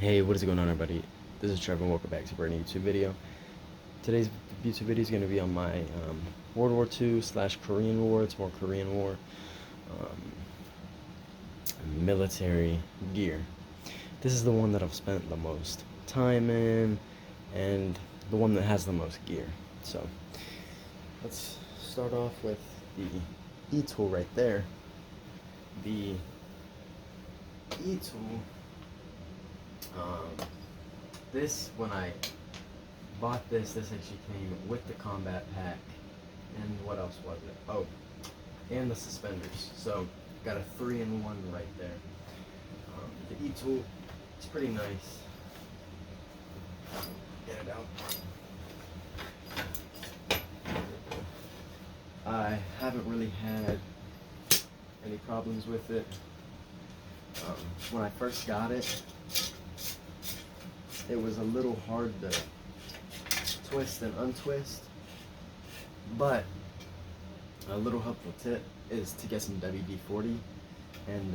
Hey, what is going on, everybody? This is Trevor and welcome back to a brand new YouTube video. Today's YouTube video is going to be on my World War II / Korean War. It's more Korean War um, military gear. This is the one that I've spent the most time in and the one that has the most gear. So let's start off with the E-tool right there. The E-tool. This, when I bought this actually came with the combat pack, and what else was it? Oh, and the suspenders. So, got a 3-in-1 right there. The E-tool, it's pretty nice. Get it out. I haven't really had any problems with it. When I first got it, it was a little hard to twist and untwist, but a little helpful tip is to get some WD-40, and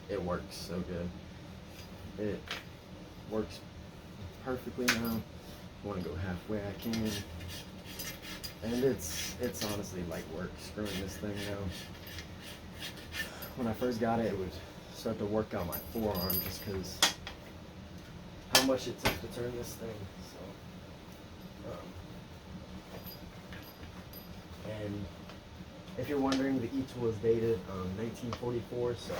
it works so good. It works perfectly now. If I want to go halfway, I can. And it's honestly like work screwing this thing now. When I first got it, it would start to work out my forearm just because how much it took to turn this thing. So, and if you're wondering, the E-tool is dated 1944, so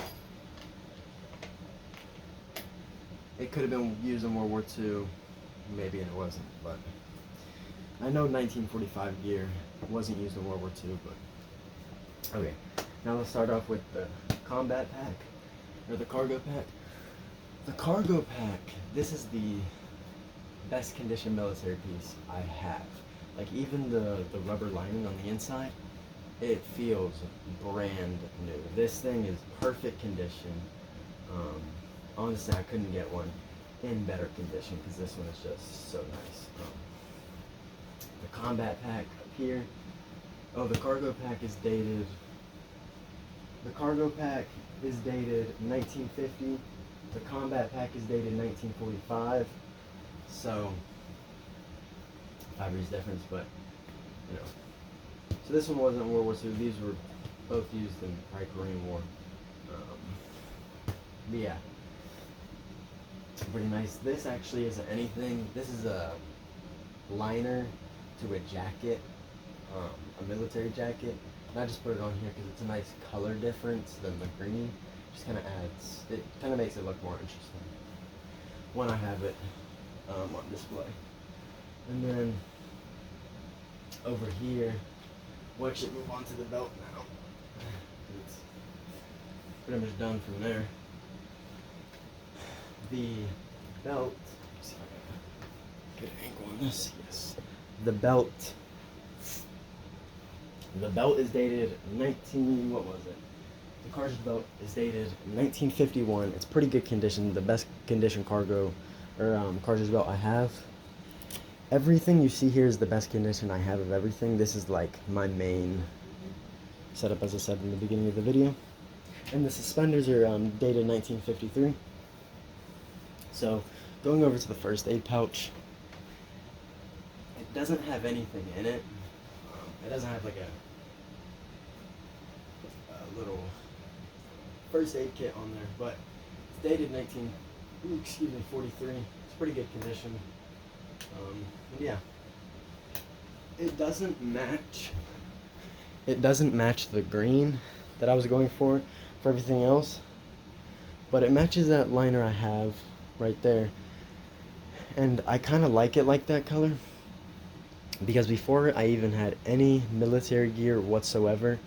it could have been used in World War II, maybe it wasn't, but I know 1945 gear wasn't used in World War II, but okay. Now let's start off with the combat pack, or the cargo pack. The cargo pack, this is the best condition military piece I have. Like, even the rubber lining on the inside, it feels brand new. This thing is perfect condition. Honestly, I couldn't get one in better condition because this one is just so nice. The combat pack up here. Oh, the cargo pack is dated. The cargo pack is dated 1950. The combat pack is dated 1945. So 5 years difference, but you know. So this one wasn't World War II. These were both used in the Korean War. But yeah, pretty nice. This actually isn't anything. This is a liner to a jacket, a military jacket. And I just put it on here because it's a nice color difference than the green. Just kind of adds, it kind of makes it look more interesting when I have it on display. And then over here, we should move on to the belt now. It's pretty much done from there. The belt, let's see if I can get an angle on this. Yes. The belt is dated what was it? The cartridge belt is dated 1951. It's pretty good condition. The best condition cargo or cartridge belt I have. Everything you see here is the best condition I have of everything. This is like my main setup, as I said in the beginning of the video. And the suspenders are dated 1953. So going over to the first aid pouch, it doesn't have anything in it. It doesn't have like a little first aid kit on there, but it's dated 43. It's pretty good condition. Yeah, it doesn't match the green that I was going for everything else, but it matches that liner I have right there, and I kind of like it like that color because before I even had any military gear whatsoever,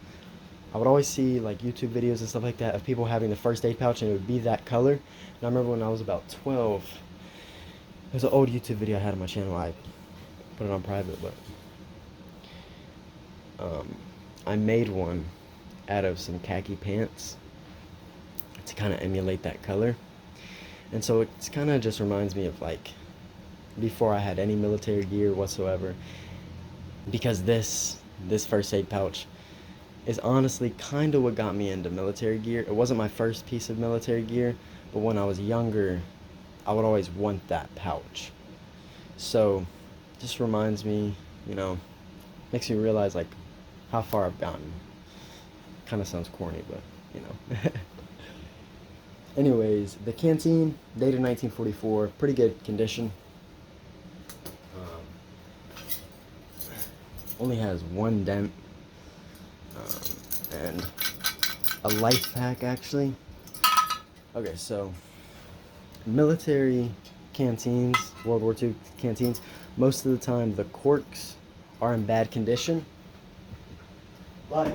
I would always see like YouTube videos and stuff like that of people having the first aid pouch and it would be that color. And I remember when I was about 12, there's an old YouTube video I had on my channel. I put it on private, but I made one out of some khaki pants to kind of emulate that color. And so it kind of just reminds me of like before I had any military gear whatsoever, because this first aid pouch is honestly kind of what got me into military gear. It wasn't my first piece of military gear, but when I was younger, I would always want that pouch. So, just reminds me, you know, makes me realize like how far I've gotten. Kind of sounds corny, but you know. Anyways, the Canteen, dated 1944, pretty good condition. Only has one dent, and a life pack actually. Okay, so military canteens, World War II canteens, most of the time the corks are in bad condition. But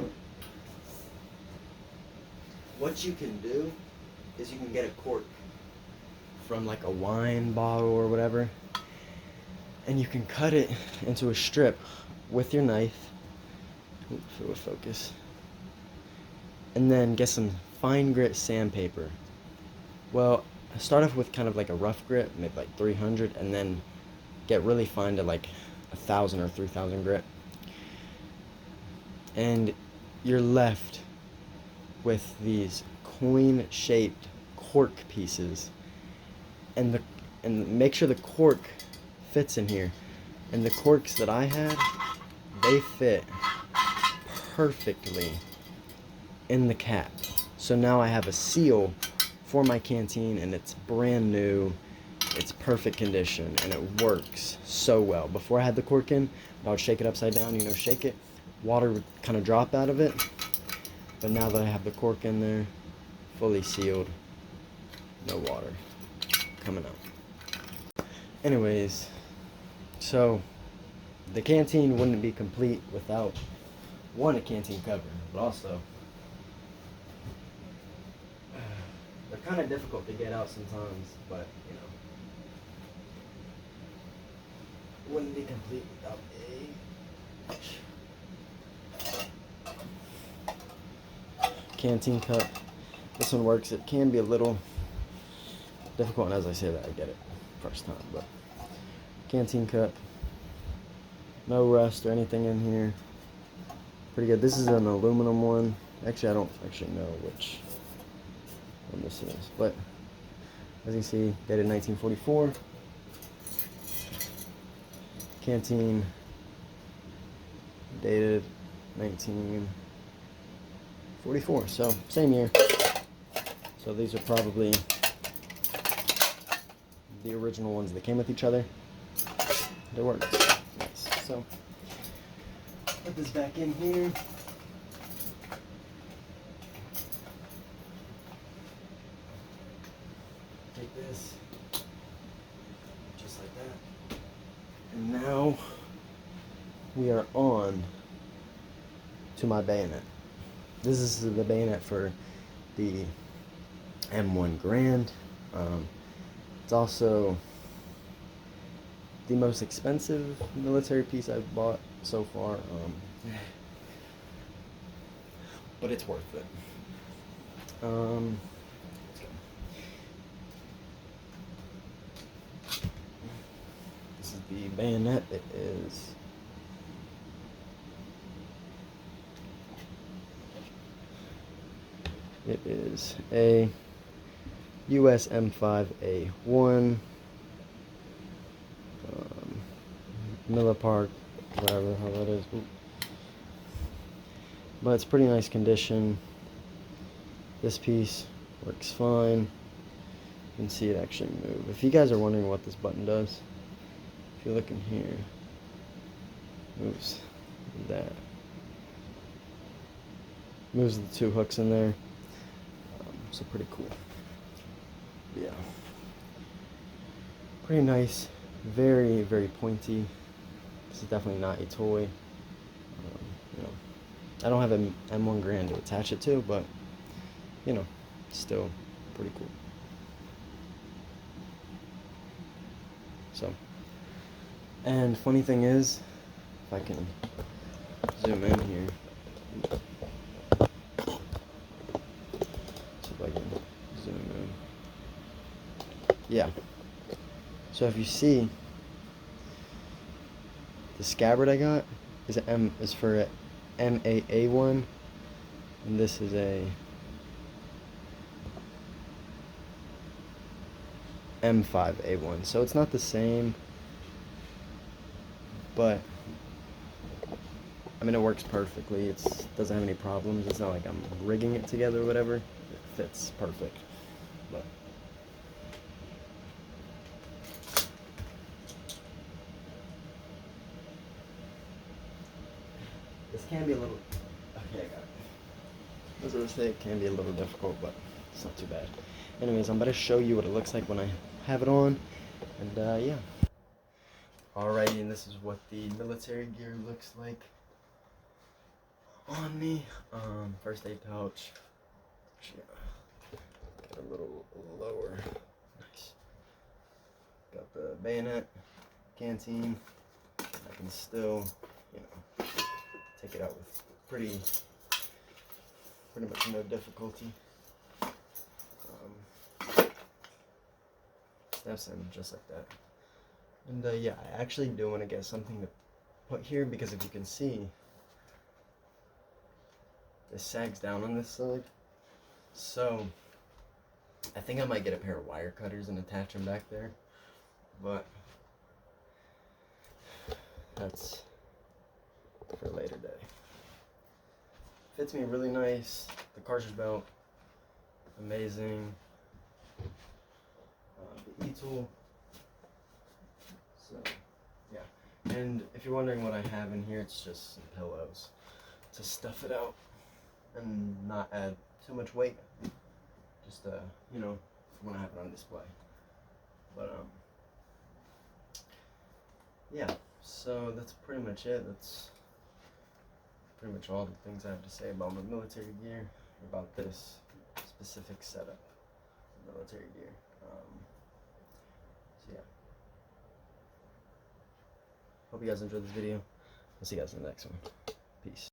what you can do is you can get a cork from like a wine bottle or whatever, and you can cut it into a strip with your knife. Oops, it would focus. And then get some fine grit sandpaper. Well, start off with kind of like a rough grit, maybe like 300, and then get really fine to like 1,000 or 3,000 grit. And you're left with these coin-shaped cork pieces, and make sure the cork fits in here. And the corks that I had, they fit perfectly in the cap. So now I have a seal for my canteen, and it's brand new, it's perfect condition, and it works so well. Before I had the cork in, I would shake it upside down, you know, shake it, water would kind of drop out of it. But now that I have the cork in there, fully sealed, no water coming out. Anyways, so the canteen wouldn't be complete without, one, a canteen cover, but also they're kind of difficult to get out sometimes, but you know, it wouldn't be complete without a canteen cup. This one works. It can be a little difficult, and as I say that, I get it first time, but canteen cup, no rust or anything in here, pretty good. This is an aluminum one. Actually, I don't actually know which one this is, but as you see, dated 1944. Canteen, dated 1944, so same year. So these are probably the original ones that came with each other. They work. Nice. So put this back in here. Take this, just like that. And now we are on to my bayonet. This is the bayonet for the M1 Grand. It's also the most expensive military piece I've bought so far, but it's worth it. Let's go. This is the bayonet. It is a US M5A1 Millipark, whatever how that is. But it's pretty nice condition. This piece works fine. You can see it actually move. If you guys are wondering what this button does, if you look in here, it moves that. Moves the two hooks in there. So pretty cool. Yeah. Pretty nice. Very, very pointy. This is definitely not a toy. You know, I don't have an M1 Grand to attach it to, but you know, still pretty cool. So, and funny thing is, if I can zoom in here, see if I can zoom in. Yeah. So if you see, the scabbard I got is for a MAA1, and this is a M5A1. So it's not the same, but I mean, it works perfectly. It doesn't have any problems. It's not like I'm rigging it together or whatever. It fits perfect. But this can be a little. Okay, I got it. As I was saying, it can be a little difficult, but it's not too bad. Anyways, I'm about to show you what it looks like when I have it on, and yeah. Alrighty, and this is what the military gear looks like on me. First aid pouch. Get a little lower. Nice. Got the bayonet, canteen. I can still, take it out with pretty much no difficulty. Snaps in just like that. And yeah, I actually do want to get something to put here because if you can see, it sags down on this side. So I think I might get a pair of wire cutters and attach them back there, but that's for a later day. Fits me really nice. The cartridge belt, amazing. The e-tool. So yeah, and if you're wondering what I have in here, it's just some pillows to stuff it out and not add too much weight. Just when I have it on display. But yeah, so that's pretty much it. That's pretty much all the things I have to say about my military gear, about this specific setup, military gear. So yeah, hope you guys enjoyed this video. I'll see you guys in the next one. Peace.